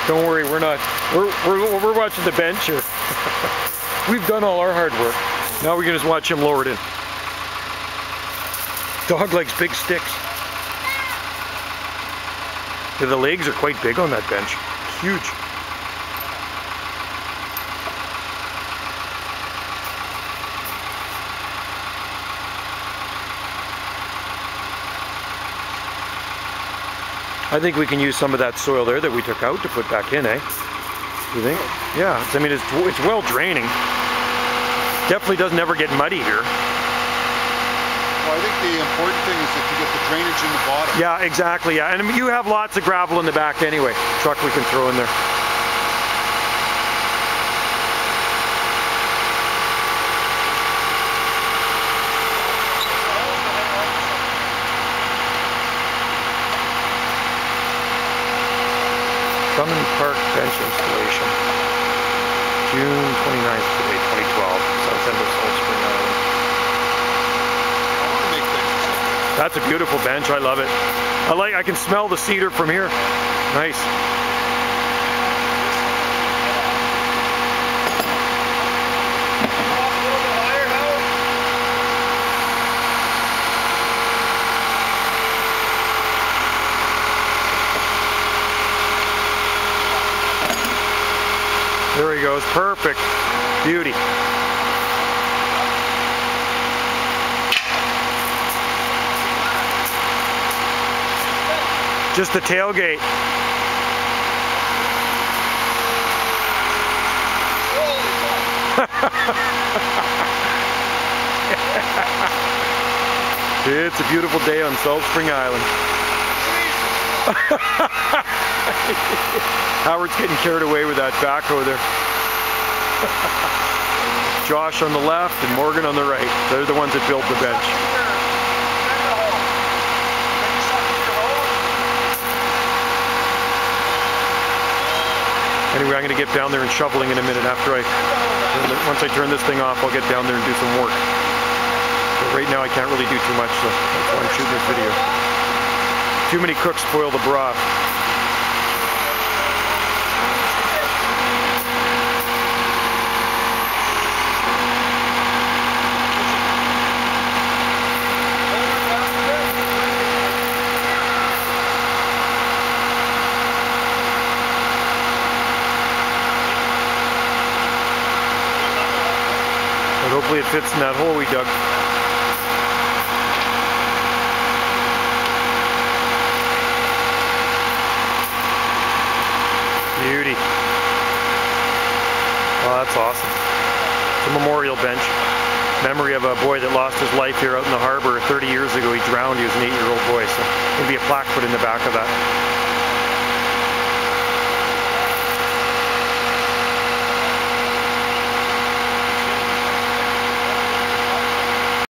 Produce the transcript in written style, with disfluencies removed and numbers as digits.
Don't worry, we're not. We're watching the bench here. We've done all our hard work. Now we can just watch him lower it in. Dog likes big sticks. Yeah, the legs are quite big on that bench. Huge. I think we can use some of that soil there that we took out to put back in, eh? You think? Yeah, I mean, it's well draining. Definitely doesn't ever get muddy here. Well, I think the important thing is that you get the drainage in the bottom. Yeah, exactly, yeah. And you have lots of gravel in the back anyway. Truck we can throw in there. Drummond Park bench installation. June 29th today, 2012. South end of Salt Spring Island. I want to make benches. That's a beautiful bench. I love it. I can smell the cedar from here. Nice. There he goes, perfect, beauty. Just the tailgate. It's a beautiful day on Salt Spring Island. Howard's getting carried away with that backhoe there. Josh on the left and Morgan on the right. They're the ones that built the bench. Anyway, I'm going to get down there and shoveling in a minute after once I turn this thing off, I'll get down there and do some work. But right now I can't really do too much, so that's why I'm shooting this video. Too many cooks spoil the broth. But hopefully it fits in that hole we dug. Beauty. Oh, that's awesome. It's a memorial bench. Memory of a boy that lost his life here out in the harbor 30 years ago. He drowned. He was an 8-year-old boy, so there'll be a plaque put in the back of that.